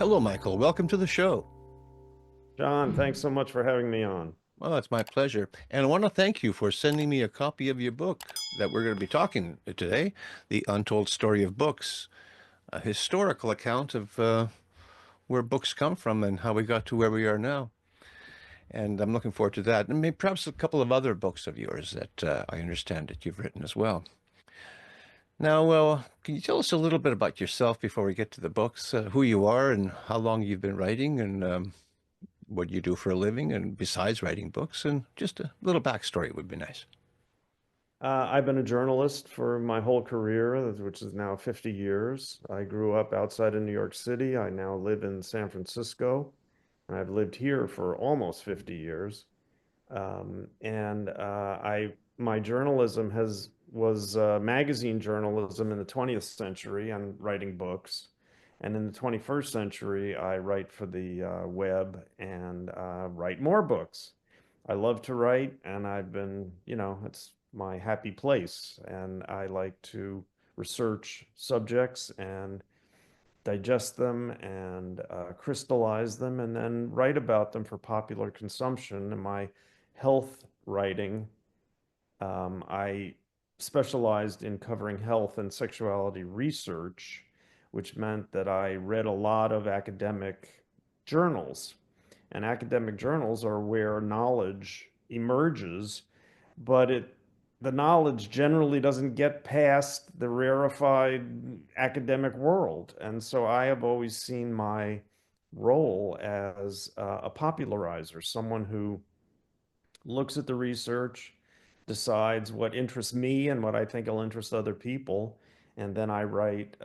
Hello, Michael. Welcome to the show. John, thanks so much for having me on. Well, it's my pleasure. And I want to thank you for sending me a copy of your book that we're going to be talking today, The Untold Story of Books, a historical account of where books come from and how we got to where we are now. And I'm looking forward to that. And maybe perhaps a couple of other books of yours that I understand that you've written as well. Now, can you tell us a little bit about yourself before we get to the books, who you are and how long you've been writing and what you do for a living, and besides writing books, and just a little backstory would be nice. I've been a journalist for my whole career, which is now 50 years. I grew up outside of New York City. I now live in San Francisco, and I've lived here for almost 50 years. My journalism has was magazine journalism in the 20th century and writing books. And in the 21st century, I write for the web and write more books. I love to write, and I've been, it's my happy place. And I like to research subjects and digest them and crystallize them and then write about them for popular consumption. In my health writing, I specialized in covering health and sexuality research, which meant that I read a lot of academic journals. And academic journals are where knowledge emerges, but the knowledge generally doesn't get past the rarefied academic world. And so I have always seen my role as a popularizer, someone who looks at the research, decides what interests me and what I think will interest other people, and then I write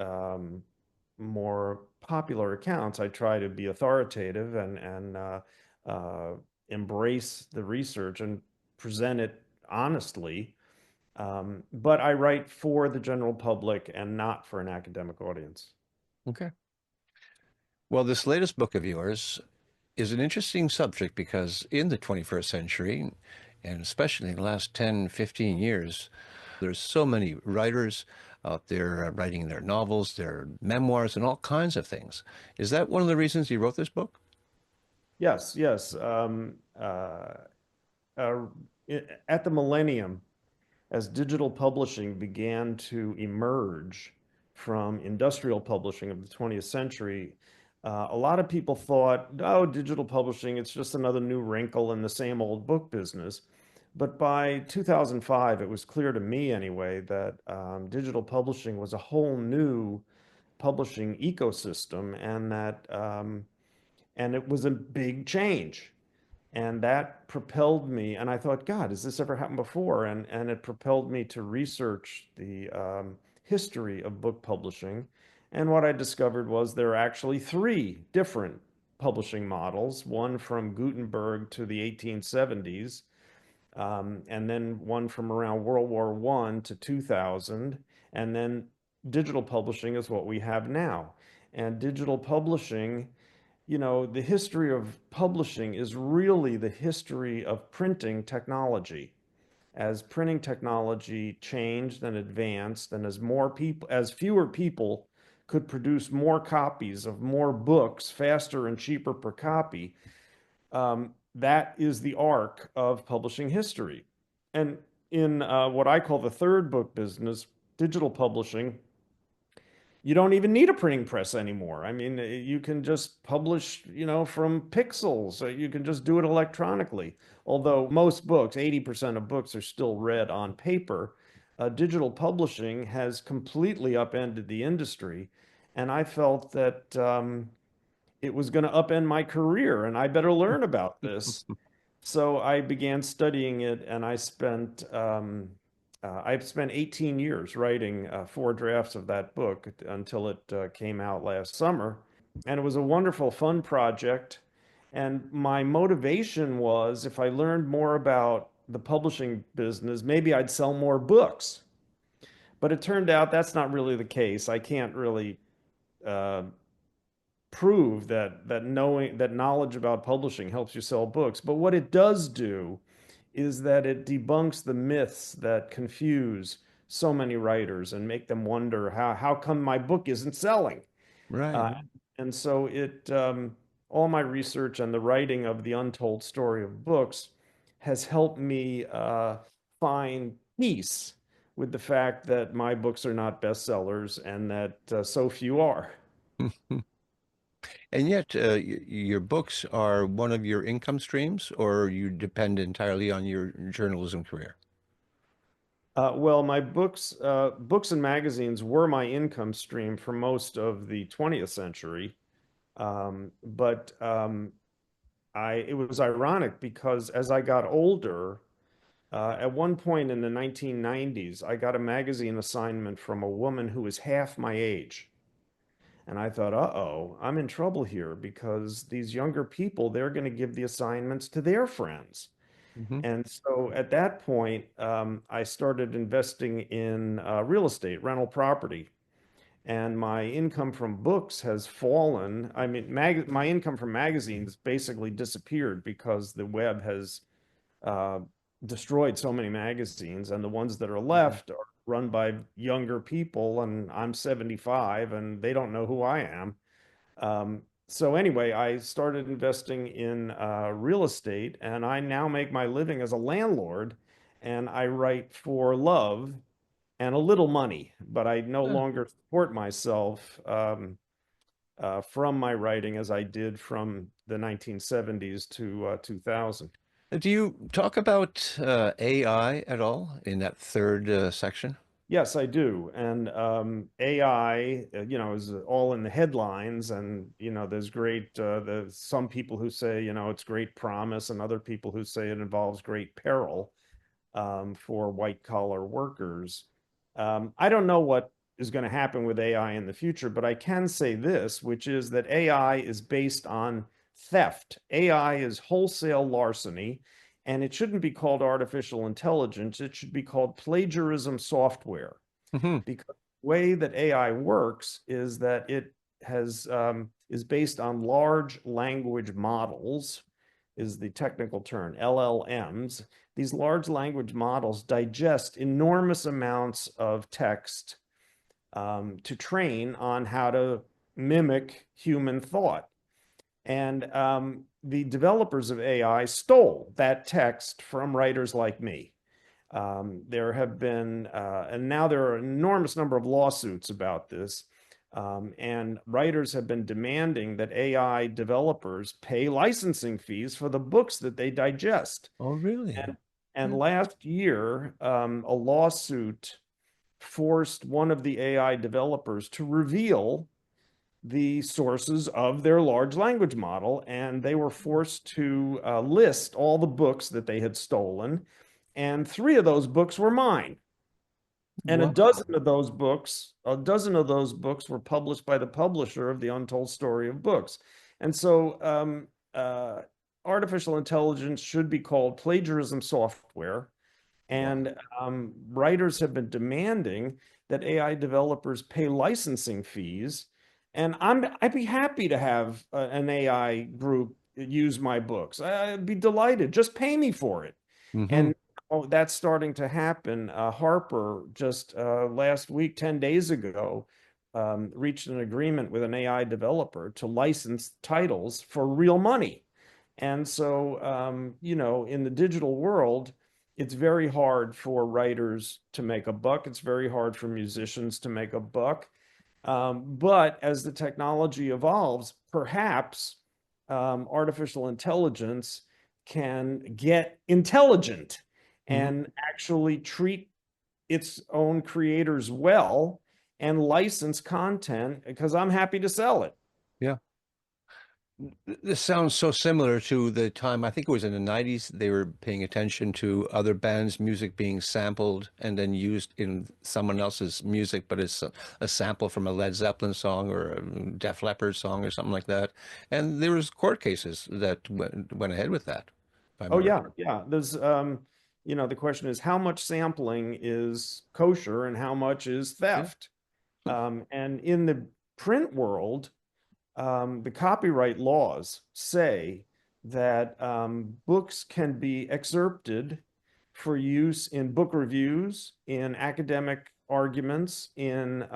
more popular accounts. I try to be authoritative and embrace the research and present it honestly. But I write for the general public and not for an academic audience. Okay. Well, this latest book of yours is an interesting subject because in the 21st century, and especially in the last 10, 15 years, there's so many writers out there writing their novels, their memoirs, and all kinds of things. Is that one of the reasons you wrote this book? Yes, yes. Uh, at the millennium, as digital publishing began to emerge from industrial publishing of the 20th century, a lot of people thought, oh, digital publishing, it's just another new wrinkle in the same old book business. But by 2005, it was clear to me anyway that digital publishing was a whole new publishing ecosystem and it was a big change. And that propelled me, and I thought, God, has this ever happened before? And it propelled me to research the history of book publishing. And what I discovered was there are actually three different publishing models, one from Gutenberg to the 1870s, and then one from around World War I to 2000, and then digital publishing is what we have now. And digital publishing, the history of publishing is really the history of printing technology. As printing technology changed and advanced, and as fewer people could produce more copies of more books faster and cheaper per copy, that is the arc of publishing history. And in what I call the third book business, digital publishing, you don't even need a printing press anymore. I mean, you can just publish, from pixels. You can just do it electronically. Although most books, 80% of books are still read on paper, digital publishing has completely upended the industry. And I felt that it was going to upend my career, and I better learn about this. So I began studying it, and I've spent 18 years writing four drafts of that book until it came out last summer. And it was a wonderful, fun project. And my motivation was if I learned more about the publishing business, maybe I'd sell more books. But it turned out that's not really the case. I can't really uh, prove that knowledge about publishing helps you sell books. But what it does do is that it debunks the myths that confuse so many writers and make them wonder how come my book isn't selling. Right. Uh, Right. And so all my research and the writing of the untold story of books has helped me find peace with the fact that my books are not bestsellers and that so few are. And yet, your books are one of your income streams, or you depend entirely on your journalism career? Well, my books and magazines were my income stream for most of the 20th century. But it was ironic because as I got older, at one point in the 1990s, I got a magazine assignment from a woman who was half my age. And I thought, uh-oh, I'm in trouble here because these younger people, they're going to give the assignments to their friends. Hmm. And so at that point, I started investing in real estate, rental property. And my income from books has fallen. I mean, my income from magazines basically disappeared because the web has uh, destroyed so many magazines, and the ones that are Yeah. left are run by younger people, and I'm 75, and they don't know who I am. So anyway, I started investing in real estate, and I now make my living as a landlord, and I write for love and a little money, but I no Yeah. longer support myself from my writing as I did from the 1970s to 2000. Do you talk about AI at all in that third section? Yes, I do. And AI, is all in the headlines. And, there's some people who say, it's great promise, and other people who say it involves great peril for white collar workers. I don't know what is going to happen with AI in the future, but I can say this, which is that AI is based on theft. AI is wholesale larceny, and it shouldn't be called artificial intelligence. It should be called plagiarism software, Hmm. because the way that AI works is that it is based on large language models, is the technical term, LLMs. These large language models digest enormous amounts of text to train on how to mimic human thought. And the developers of AI stole that text from writers like me. There have been, and now there are an enormous number of lawsuits about this. And writers have been demanding that AI developers pay licensing fees for the books that they digest. Oh, really? And, and last year, a lawsuit forced one of the AI developers to reveal the sources of their large language model, and they were forced to list all the books that they had stolen. And three of those books were mine. And Wow. a dozen of those books were published by the publisher of the Untold Story of Books. And so artificial intelligence should be called plagiarism software. Wow. And writers have been demanding that AI developers pay licensing fees. And I'd be happy to have an AI group use my books. I'd be delighted. Just pay me for it. Hmm. And that's starting to happen. Harper just last week, 10 days ago, reached an agreement with an AI developer to license titles for real money. And so, in the digital world, it's very hard for writers to make a buck. It's very hard for musicians to make a buck. But as the technology evolves, perhaps artificial intelligence can get intelligent Hmm. and actually treat its own creators well and license content because I'm happy to sell it. Yeah. This sounds so similar to the time, I think it was in the 90s, they were paying attention to other bands' music being sampled and then used in someone else's music, but it's a sample from a Led Zeppelin song or a Def Leppard song or something like that. And there was court cases that went ahead with that, if I Oh remember yeah, correctly. yeah. The question is how much sampling is kosher and how much is Yeah. theft? And in the print world, the copyright laws say that books can be excerpted for use in book reviews, in academic arguments, in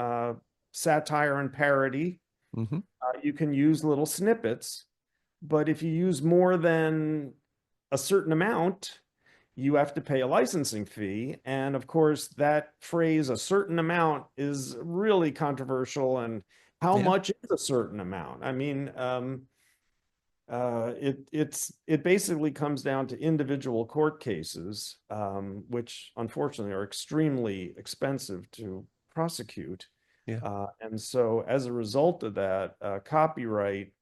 satire and parody. Hmm. You can use little snippets, but if you use more than a certain amount, you have to pay a licensing fee. And of course, that phrase, a certain amount, is really controversial. And how Yeah. much is a certain amount? I mean, it basically comes down to individual court cases, which unfortunately are extremely expensive to prosecute. Yeah. And so, as a result of that, copyright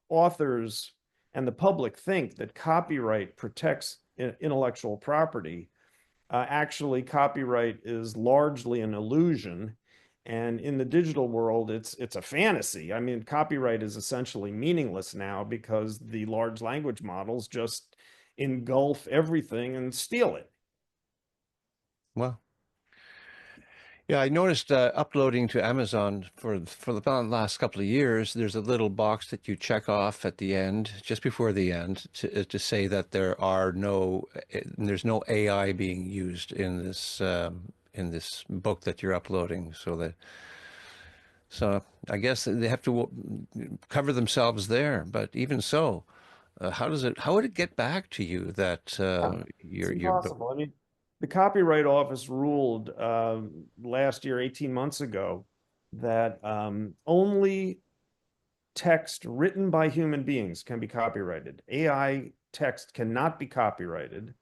authors and the public think that copyright protects intellectual property. Actually, copyright is largely an illusion. And in the digital world, it's a fantasy. I mean, copyright is essentially meaningless now because the large language models just engulf everything and steal it. Well, yeah, I noticed uploading to Amazon for the last couple of years, there's a little box that you check off at the end, just before the end, to say that there's no AI being used in this book that you're uploading. So I guess they have to cover themselves there. But even so, how would it get back to you that It's your book? impossible. I mean, the Copyright Office ruled last year, 18 months ago, that only text written by human beings can be copyrighted. AI text cannot be copyrighted,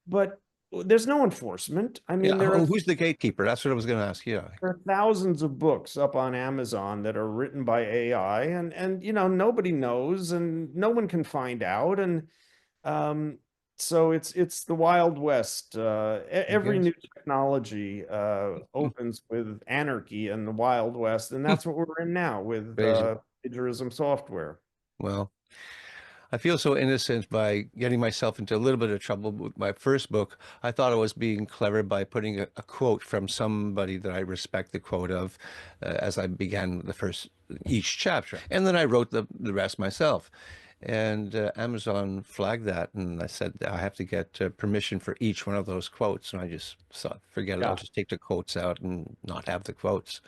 but there's no enforcement. I Yeah, mean, there are who's the gatekeeper? That's what I was going to ask you. there are thousands of books up on Amazon that are written by AI, and nobody knows, and no one can find out, and um, so it's the Wild West. I Every guess. new technology opens with anarchy in the Wild West, and that's what we're in now with Crazy. plagiarism software. Well, I feel so innocent by getting myself into a little bit of trouble with my first book. I thought I was being clever by putting a quote from somebody that I respect the quote of as I began each chapter. And then I wrote the rest myself. And Amazon flagged that. And I said, I have to get permission for each one of those quotes. And I just thought, forget it. I'll Yeah. just take the quotes out and not have the quotes.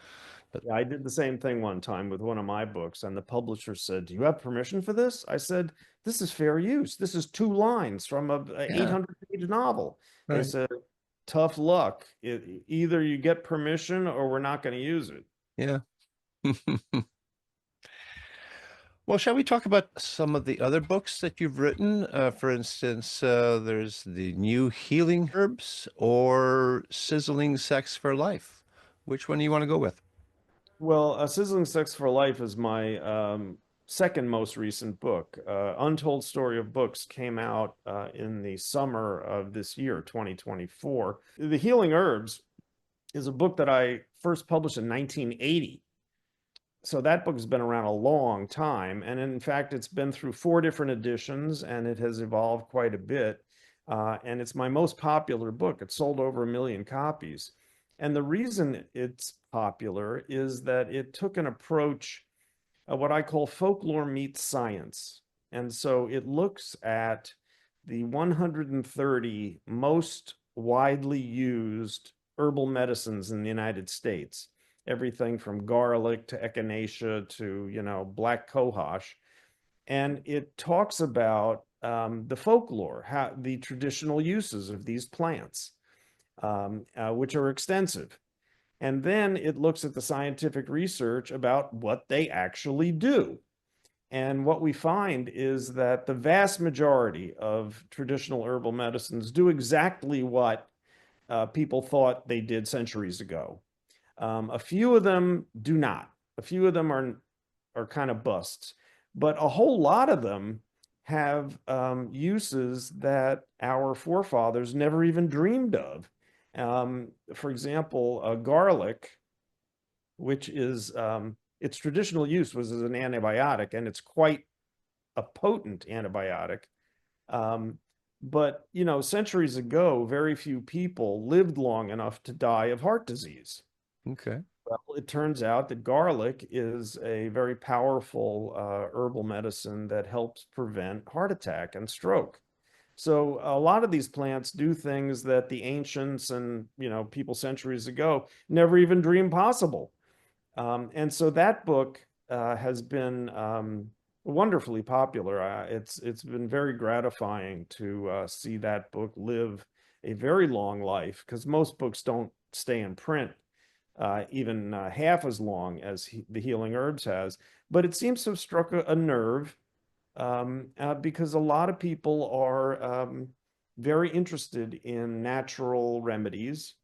But Yeah, I did the same thing one time with one of my books, and the publisher said, "Do you have permission for this?" I said, "This is fair use. This is two lines from a yeah, 800-page novel." They right. said, "Tough luck. Either you get permission or we're not going to use it." Yeah. Well, shall we talk about some of the other books that you've written? For instance, there's the new Healing Herbs or Sizzling Sex for Life. Which one do you want to go with? Well, Sizzling Sex for Life is my second most recent book. Untold Story of Books came out in the summer of this year, 2024. The Healing Herbs is a book that I first published in 1980. So that book has been around a long time. And in fact, it's been through four different editions and it has evolved quite a bit. And it's my most popular book. It sold over 1 million copies. And the reason it's popular is that it took an approach, what I call folklore meets science. And so it looks at the 130 most widely used herbal medicines in the United States, everything from garlic to echinacea to, black cohosh. And it talks about the folklore, how the traditional uses of these plants, which are extensive. And then it looks at the scientific research about what they actually do. And what we find is that the vast majority of traditional herbal medicines do exactly what people thought they did centuries ago. A few of them do not. A few of them are kind of busts, but a whole lot of them have uses that our forefathers never even dreamed of. For example, garlic, which is its traditional use was as an antibiotic, and it's quite a potent antibiotic. Um, but centuries ago, very few people lived long enough to die of heart disease. Okay. Well, it turns out that garlic is a very powerful herbal medicine that helps prevent heart attack and stroke. So a lot of these plants do things that the ancients and people centuries ago never even dreamed possible. And so that book has been wonderfully popular. It's been very gratifying to see that book live a very long life, because most books don't stay in print even half as long as the Healing Herbs has. But it seems to have struck a nerve, because a lot of people are very interested in natural remedies,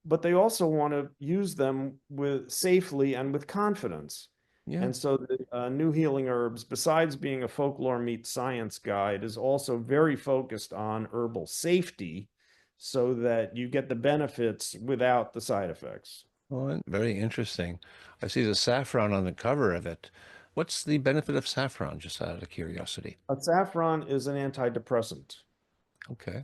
but they also want to use them with safely and with confidence. Yeah. And so the New Healing Herbs, besides being a folklore meets science guide, is also very focused on herbal safety so that you get the benefits without the side effects. Oh, very interesting. I see the saffron on the cover of it. What's the benefit of saffron, just out of curiosity? Saffron is an antidepressant. Okay.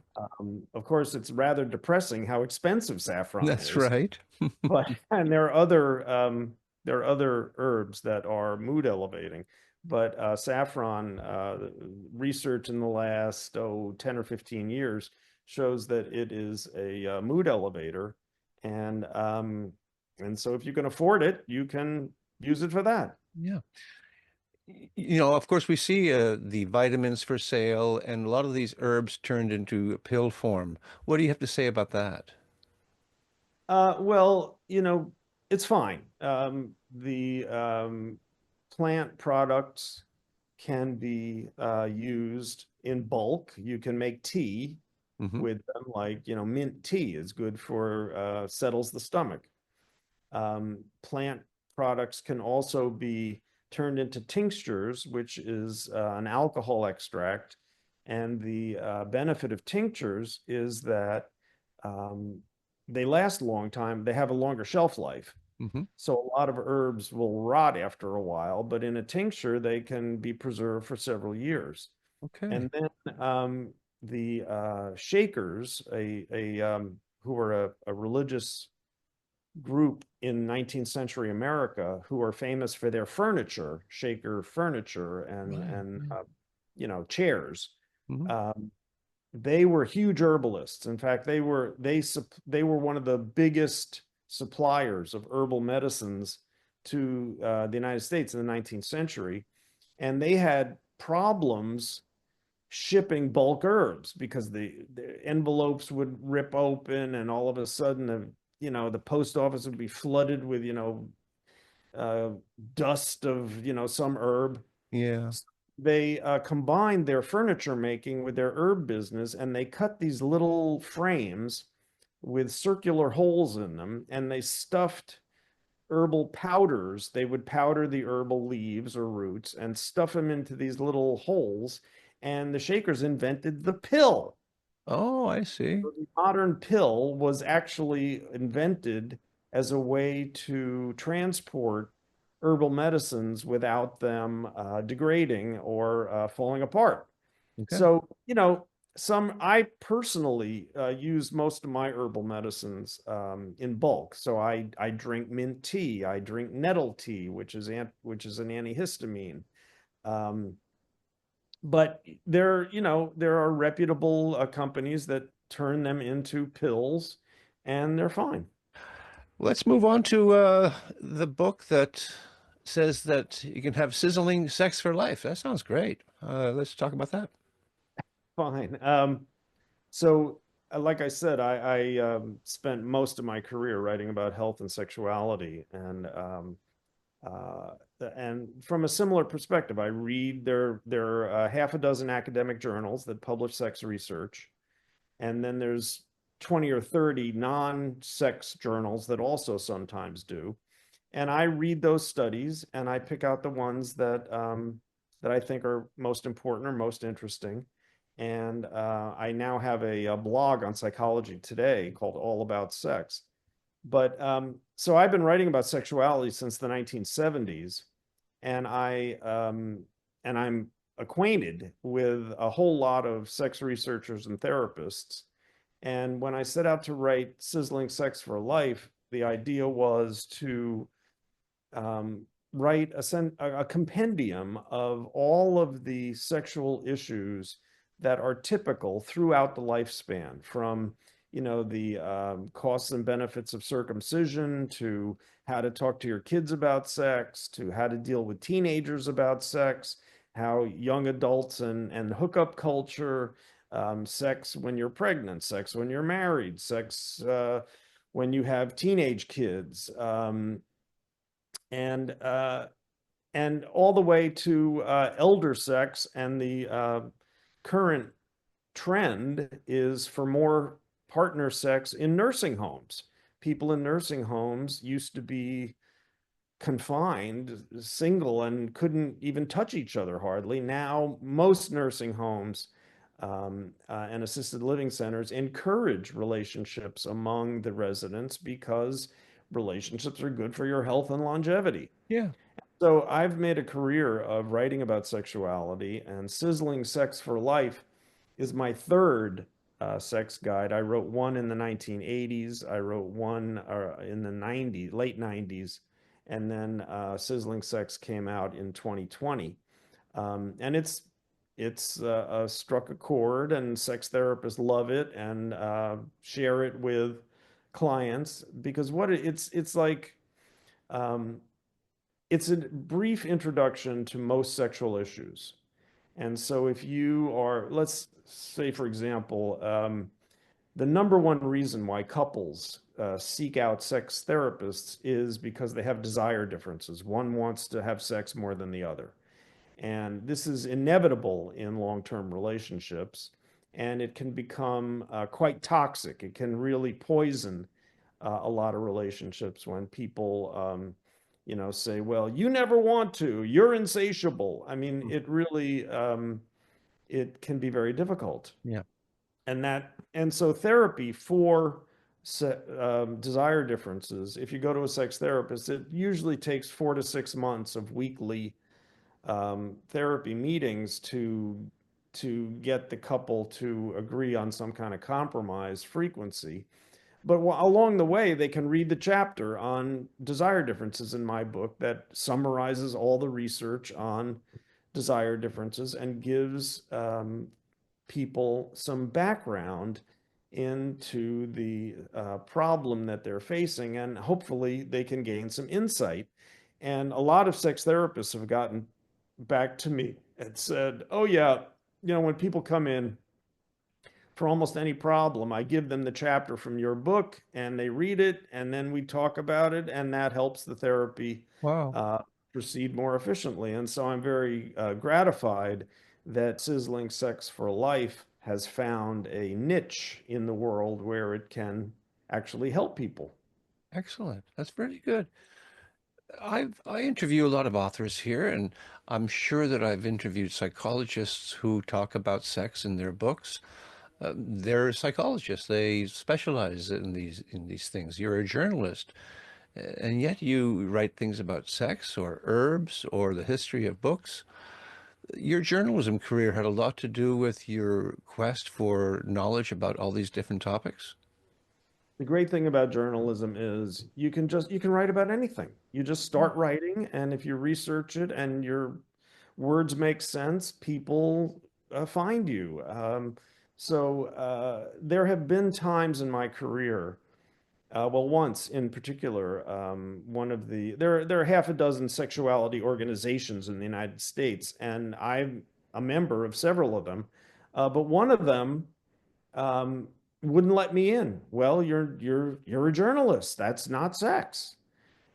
Of course, it's rather depressing how expensive saffron That's is, right. but and there are other herbs that are mood elevating, but saffron research in the last 10 or 15 years shows that it is a mood elevator, and so if you can afford it, you can use it for that. Yeah. Of course, we see the vitamins for sale and a lot of these herbs turned into pill form. What do you have to say about that? Well, it's fine. The plant products can be used in bulk. You can make tea Hmm. with them, like, mint tea is good for settles the stomach. Plant products can also be turned into tinctures, which is an alcohol extract. And the benefit of tinctures is that um, they last a long time. They have a longer shelf life. Hmm. So a lot of herbs will rot after a while, but in a tincture, they can be preserved for several years. Okay. And then the Shakers, who are a religious group in 19th century America, who are famous for their furniture, Shaker furniture, and Right. chairs. Hmm. Um, they were huge herbalists. In fact, they were one of the biggest suppliers of herbal medicines to the United States in the 19th century, and they had problems shipping bulk herbs because the envelopes would rip open, and all of a sudden the post office would be flooded with uh, dust of some herb. Yeah. They combined their furniture making with their herb business, and they cut these little frames with circular holes in them, and they stuffed herbal powders. They would powder the herbal leaves or roots and stuff them into these little holes. And the Shakers invented the pill. Oh, I see. The modern pill was actually invented as a way to transport herbal medicines without them degrading or falling apart. Okay. So, I personally use most of my herbal medicines in bulk. So I drink mint tea, I drink nettle tea, which is an antihistamine. Um, but there are reputable companies that turn them into pills, and they're fine. Let's move on to the book that says that you can have sizzling sex for life. That sounds great. Let's talk about that. Fine. So, like I said, I spent most of my career writing about health and sexuality, uh, and from a similar perspective, I read there are half a dozen academic journals that publish sex research, and then there's 20 or 30 non-sex journals that also sometimes do. And I read those studies and I pick out the ones that I think are most important or most interesting. And I now have a blog on Psychology Today called All About Sex. But so I've been writing about sexuality since the 1970s, and I'm acquainted with a whole lot of sex researchers and therapists. And when I set out to write Sizzling Sex for Life, the idea was to um, write a compendium of all of the sexual issues that are typical throughout the lifespan, from the costs and benefits of circumcision, to how to talk to your kids about sex, to how to deal with teenagers about sex, how young adults and hookup culture, sex when you're pregnant, sex when you're married, sex when you have teenage kids, and and all the way to elder sex. And the current trend is for more partner sex in nursing homes. People in nursing homes used to be confined, single, and couldn't even touch each other hardly. Now, most nursing homes and assisted living centers encourage relationships among the residents because relationships are good for your health and longevity. Yeah. So I've made a career of writing about sexuality, and Sizzling Sex for Life is my third sex guide. I wrote one in the 1980s. I wrote one in the late 90s, and then Sizzling Sex came out in 2020. And it's struck a chord, and sex therapists love it and share it with clients because it's like um, it's a brief introduction to most sexual issues. And so if you are, let's say, for example, the number one reason why couples seek out sex therapists is because they have desire differences. One wants to have sex more than the other. And this is inevitable in long-term relationships. And it can become quite toxic. It can really poison a lot of relationships when people, say, well, you never want to, you're insatiable. I mean, it really, it can be very difficult. Yeah. And so therapy for desire differences, if you go to a sex therapist, it usually takes 4 to 6 months of weekly therapy meetings to get the couple to agree on some kind of compromise frequency. But along the way, they can read the chapter on desire differences in my book that summarizes all the research on desire differences and gives people some background into the problem that they're facing, and hopefully they can gain some insight. And a lot of sex therapists have gotten back to me and said, oh, yeah, when people come in for almost any problem, I give them the chapter from your book and they read it, and then we talk about it, and that helps the therapy Wow. uh, proceed more efficiently. And so I'm very gratified that Sizzling Sex for Life has found a niche in the world where it can actually help people. Excellent. That's very good. I interview a lot of authors here, and I'm sure that I've interviewed psychologists who talk about sex in their books. They're psychologists. They specialize in these things. You're a journalist, and yet you write things about sex or herbs or the history of books. Your journalism career had a lot to do with your quest for knowledge about all these different topics. The great thing about journalism is you can write about anything. You just start writing, and if you research it and your words make sense, people find you. So there have been times in my career. Well, once in particular, one of there are half a dozen sexuality organizations in the United States, and I'm a member of several of them. But one of them um, wouldn't let me in. Well, you're a journalist. That's not sex.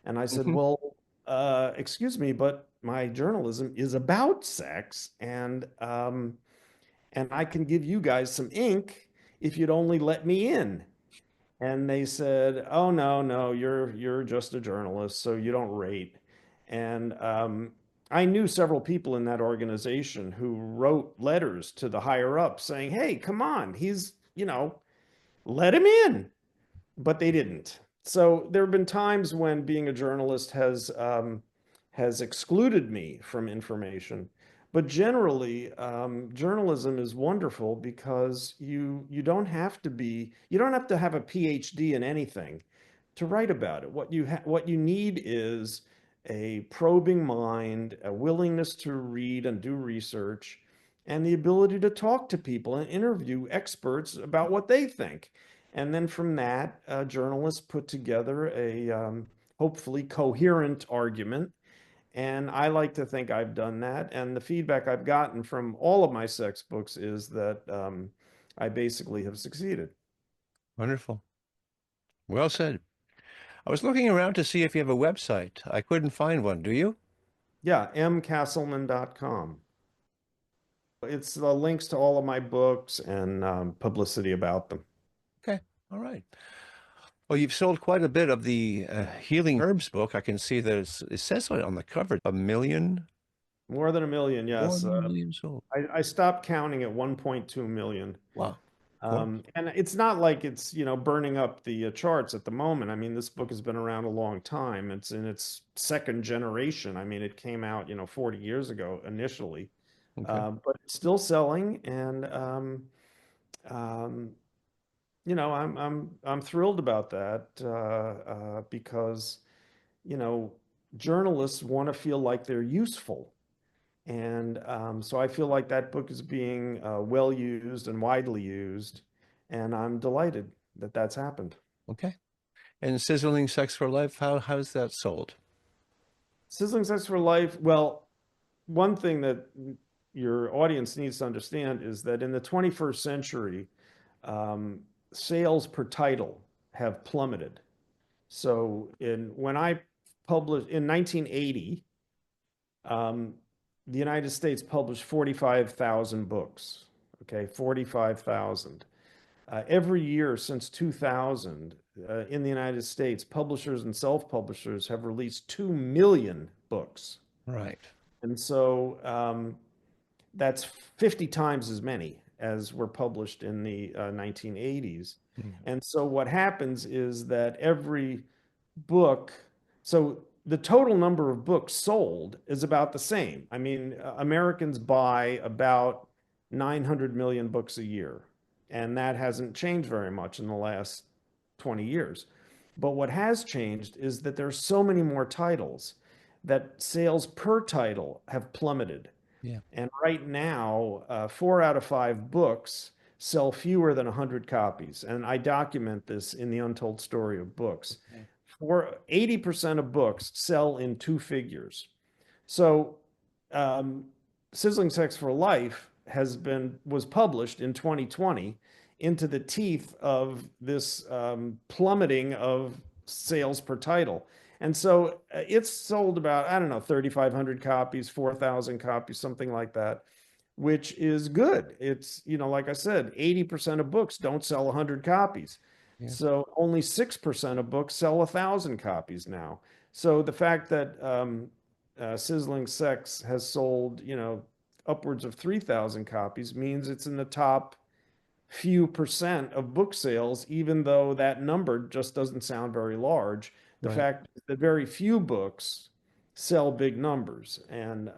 And I said, Mhm. well, excuse me, but my journalism is about sex, and I can give you guys some ink if you'd only let me in. And they said, oh, no, no, you're just a journalist, so you don't rate. And I knew several people in that organization who wrote letters to the higher up saying, hey, come on, let him in, but they didn't. So there have been times when being a journalist has excluded me from information. But generally, journalism is wonderful because you don't have to have a PhD in anything to write about it. What you need is a probing mind, a willingness to read and do research, and the ability to talk to people and interview experts about what they think. And then from that, journalists put together a hopefully coherent argument. And I like to think I've done that. And the feedback I've gotten from all of my sex books is that I basically have succeeded. Wonderful. Well said. I was looking around to see if you have a website. I couldn't find one. Do you? Yeah, mcastleman.com. It's the links to all of my books and publicity about them. Okay. All right. Well, you've sold quite a bit of the Healing Herbs book. I can see that it says on the cover, a million, More than a million, more yes. than a million sold. I stopped counting at 1.2 million. Wow. Of course. And it's not like it's, burning up the charts at the moment. I mean, this book has been around a long time. It's in its second generation. I mean, it came out, 40 years ago initially, Okay. but it's still selling. And, um, I'm thrilled about that because, you know, journalists want to feel like they're useful. And so I feel like that book is being well used and widely used. And I'm delighted that that's happened. Okay. And Sizzling Sex for Life, how's that sold? Sizzling Sex for Life. Well, one thing that your audience needs to understand is that in the 21st century, um, sales per title have plummeted. So when I published in 1980, um, the United States published 45,000 books. Okay, 45,000. Every year since 2000, in the United States, publishers and self-publishers have released 2 million books. Right. And so that's 50 times as many as were published in the 1980s. Mm. And so what happens is that every book, so the total number of books sold is about the same. I mean, Americans buy about 900 million books a year, and that hasn't changed very much in the last 20 years. But what has changed is that there are so many more titles that sales per title have plummeted. Yeah. And right now, 4 out of 5 books sell fewer than 100 copies. And I document this in the Untold Story of Books. Okay. 80% of books sell in 2 figures. So, um, Sizzling Sex for Life was published in 2020 into the teeth of this plummeting of sales per title. And so it's sold about, I don't know, 3,500 copies, 4,000 copies, something like that, which is good. It's, like I said, 80% of books don't sell 100 copies. Yeah. So only 6% of books sell 1,000 copies now. So the fact that Sizzling Sex has sold, upwards of 3,000 copies means it's in the top few percent of book sales, even though that number just doesn't sound very large. The Right. fact that very few books sell big numbers, and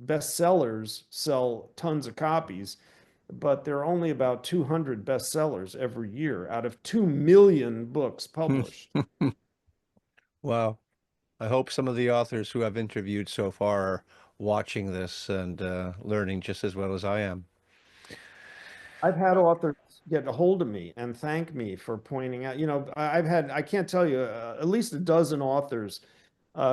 bestsellers sell tons of copies, but there are only about 200 bestsellers every year out of 2 million books published. Wow. I hope some of the authors who I've interviewed so far are watching this and learning just as well as I am. I've had authors get a hold of me and thank me for pointing out, I can't tell you, at least a dozen authors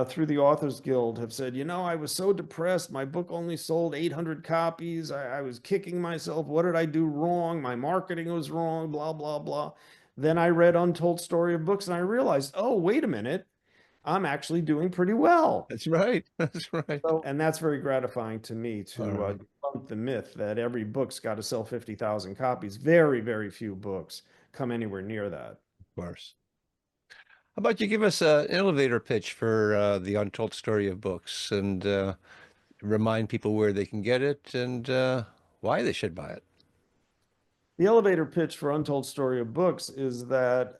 through the Authors Guild have said, I was so depressed. My book only sold 800 copies. I was kicking myself. What did I do wrong? My marketing was wrong, blah, blah, blah. Then I read Untold Story of Books and I realized, oh, wait a minute, I'm actually doing pretty well. That's right. That's right. So, and that's very gratifying to me All to right. debunk the myth that every book's got to sell 50,000 copies. Very, very few books come anywhere near that. Of course. How about you give us an elevator pitch for the Untold Story of Books and remind people where they can get it and why they should buy it. The elevator pitch for Untold Story of Books is that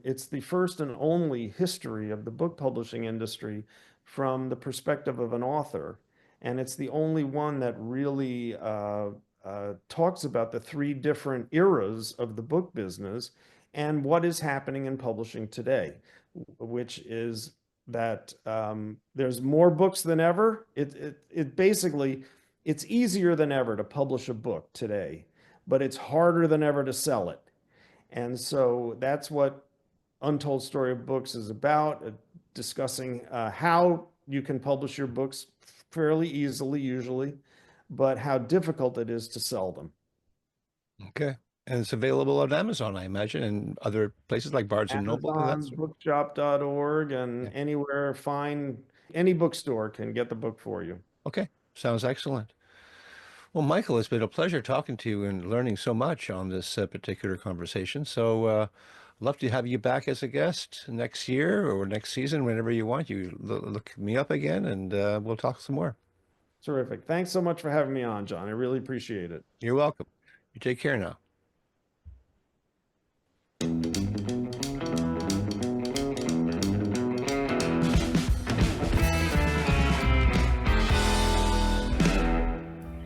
it's the first and only history of the book publishing industry from the perspective of an author. And it's the only one that really talks about the 3 different eras of the book business and what is happening in publishing today, which is that there's more books than ever. It basically, it's easier than ever to publish a book today. but it's harder than ever to sell it. And so that's what Untold Story of Books is about, discussing how you can publish your books fairly easily, usually, but how difficult it is to sell them. Okay. And it's available on Amazon, I imagine, and other places like Barnes and Noble and that Amazon, sort. bookshop.org, Yeah. and anywhere fine, any bookstore can get the book for you. Okay. Sounds excellent. Well, Michael, it's been a pleasure talking to you and learning so much on this particular conversation. So, I'd love to have you back as a guest next year or next season, whenever you want. You look me up again, and we'll talk some more. Terrific. Thanks so much for having me on, John. I really appreciate it. You're welcome. You take care now.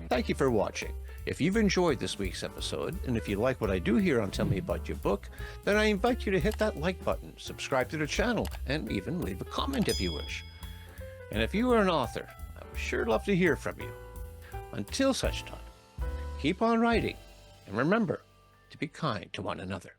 Thank you for watching. If you've enjoyed this week's episode, and if you like what I do here on Tell Me About Your Book, then I invite you to hit that like button, subscribe to the channel, and even leave a comment if you wish. And if you are an author, I would sure love to hear from you. Until such time, keep on writing, and remember to be kind to one another.